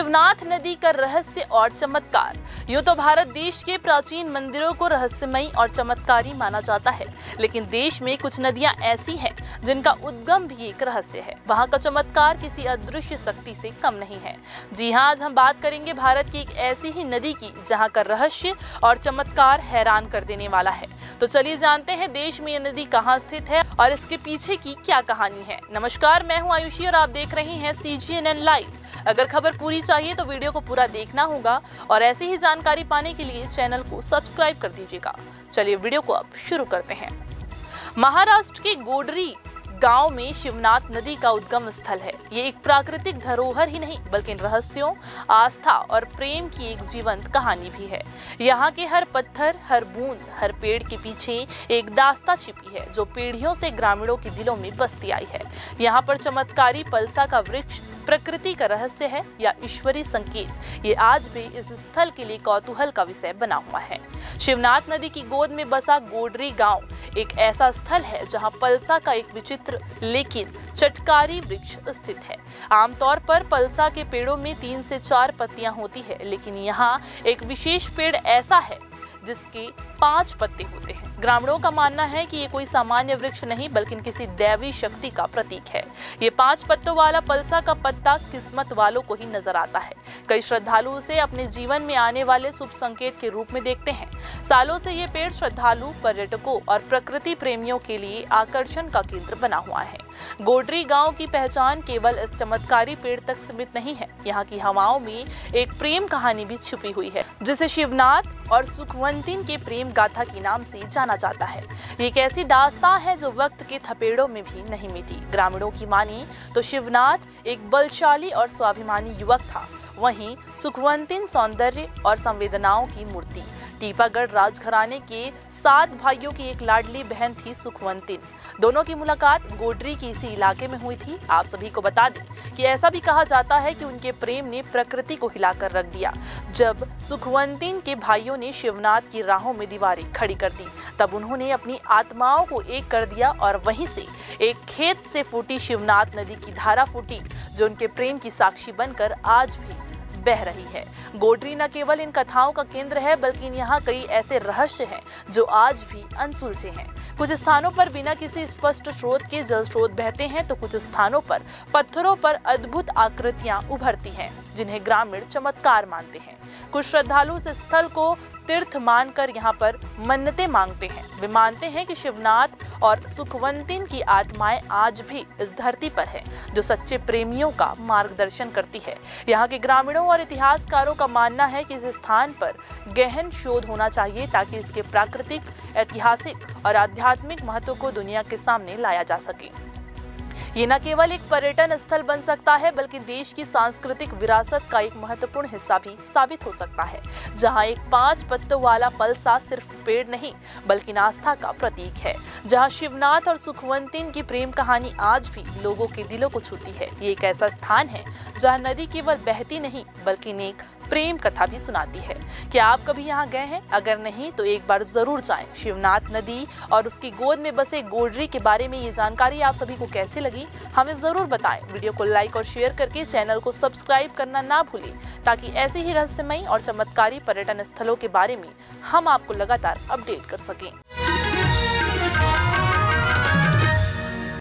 शिवनाथ नदी का रहस्य और चमत्कार। यूं तो भारत देश के प्राचीन मंदिरों को रहस्यमयी और चमत्कारी माना जाता है, लेकिन देश में कुछ नदियां ऐसी हैं जिनका उद्गम भी एक रहस्य है। वहां का चमत्कार किसी अदृश्य शक्ति से कम नहीं है। जी हां, आज हम बात करेंगे भारत की एक ऐसी ही नदी की जहां का रहस्य और चमत्कार हैरान कर देने वाला है। तो चलिए जानते हैं देश में ये नदी कहाँ स्थित है और इसके पीछे की क्या कहानी है। नमस्कार, मैं हूं आयुषी और आप देख रहे हैं CGNN लाइव। अगर खबर पूरी चाहिए तो वीडियो को पूरा देखना होगा और ऐसी ही जानकारी पाने के लिए चैनल को सब्सक्राइब कर दीजिएगा। चलिए वीडियो को अब शुरू करते हैं। महाराष्ट्र के गोडरी गांव में शिवनाथ नदी का उद्गम स्थल है। ये एक प्राकृतिक धरोहर ही नहीं बल्कि रहस्यों, आस्था और प्रेम की एक जीवंत कहानी भी है। यहाँ के हर पत्थर, हर बूंद, हर पेड़ के पीछे एक दास्ता छिपी है जो पीढ़ियों से ग्रामीणों के दिलों में बसती आई है। यहाँ पर चमत्कारी पलसा का वृक्ष प्रकृति का रहस्य है या ईश्वरीय संकेत, ये आज भी इस स्थल के लिए कौतूहल का विषय बना हुआ है। शिवनाथ नदी की गोद में बसा गोडरी गांव एक ऐसा स्थल है जहां पलसा का एक विचित्र लेकिन चटकारी वृक्ष स्थित है। आमतौर पर पलसा के पेड़ों में 3 से 4 पत्तियां होती है, लेकिन यहाँ एक विशेष पेड़ ऐसा है जिसके 5 पत्ते होते हैं। ग्रामीणों का मानना है कि ये कोई सामान्य वृक्ष नहीं बल्कि किसी दैवी शक्ति का प्रतीक है। ये 5 पत्तों वाला पलसा का पत्ता किस्मत वालों को ही नजर आता है। कई श्रद्धालु उसे अपने जीवन में आने वाले शुभ संकेत के रूप में देखते हैं। सालों से ये पेड़ श्रद्धालु, पर्यटकों और प्रकृति प्रेमियों के लिए आकर्षण का केंद्र बना हुआ है। गोडरी गांव की पहचान केवल इस चमत्कारी पेड़ तक सीमित नहीं है। यहाँ की हवाओं में एक प्रेम कहानी भी छुपी हुई है जिसे शिवनाथ और सुखवंतिन के प्रेम गाथा के नाम से जाना जाता है। ये एक ऐसी दास्तां है जो वक्त के थपेड़ों में भी नहीं मिटी। ग्रामीणों की मानी तो शिवनाथ एक बलशाली और स्वाभिमानी युवक था, वहीं सुखवंतिन सौंदर्य और संवेदनाओं की मूर्ति। टीपागढ़ राजघराने के 7 भाइयों की एक लाडली बहन थी सुखवंतिन। दोनों की मुलाकात गोडरी के इसी इलाके में हुई थी। आप सभी को बता दें कि ऐसा भी कहा जाता है कि उनके प्रेम ने प्रकृति को हिलाकर रख दिया। जब सुखवंतिन के भाइयों ने शिवनाथ की राहों में दीवारें खड़ी कर दी, तब उन्होंने अपनी आत्माओं को एक कर दिया और वहीं से एक खेत से फूटी शिवनाथ नदी की धारा फूटी जो उनके प्रेम की साक्षी बनकर आज भी बह रही है। गोडरी न केवल इन कथाओं का केंद्र है बल्कि यहाँ कई ऐसे रहस्य हैं जो आज भी अनसुलझे हैं। कुछ स्थानों पर बिना किसी स्पष्ट स्रोत के जल स्रोत बहते हैं तो कुछ स्थानों पर पत्थरों पर अद्भुत आकृतियां उभरती हैं जिन्हें ग्रामीण चमत्कार मानते हैं। कुछ श्रद्धालु इस स्थल को तीर्थ मानकर यहाँ पर मन्नतें मांगते हैं। वे मानते हैं कि शिवनाथ और सुखवंतिन की आत्माएं आज भी इस धरती पर है जो सच्चे प्रेमियों का मार्गदर्शन करती है। यहाँ के ग्रामीणों और इतिहासकारों का मानना है कि इस स्थान पर गहन शोध होना चाहिए ताकि इसके प्राकृतिक, ऐतिहासिक और आध्यात्मिक महत्व को दुनिया के सामने लाया जा सके। ये न केवल एक पर्यटन स्थल बन सकता है बल्कि देश की सांस्कृतिक विरासत का एक महत्वपूर्ण हिस्सा भी साबित हो सकता है, जहां एक 5 पत्तों वाला पलसा सिर्फ पेड़ नहीं बल्कि आस्था का प्रतीक है। जहां शिवनाथ और सुखवंतिन की प्रेम कहानी आज भी लोगों के दिलों को छूती है। ये एक ऐसा स्थान है जहां नदी केवल बहती नहीं बल्कि एक प्रेम कथा भी सुनाती है। क्या आप कभी यहाँ गए हैं? अगर नहीं तो एक बार जरूर जाएं। शिवनाथ नदी और उसकी गोद में बसे गोडरी के बारे में ये जानकारी आप सभी को कैसी लगी हमें जरूर बताएं। वीडियो को लाइक और शेयर करके चैनल को सब्सक्राइब करना ना भूलें ताकि ऐसी ही रहस्यमयी और चमत्कारी पर्यटन स्थलों के बारे में हम आपको लगातार अपडेट कर सकें।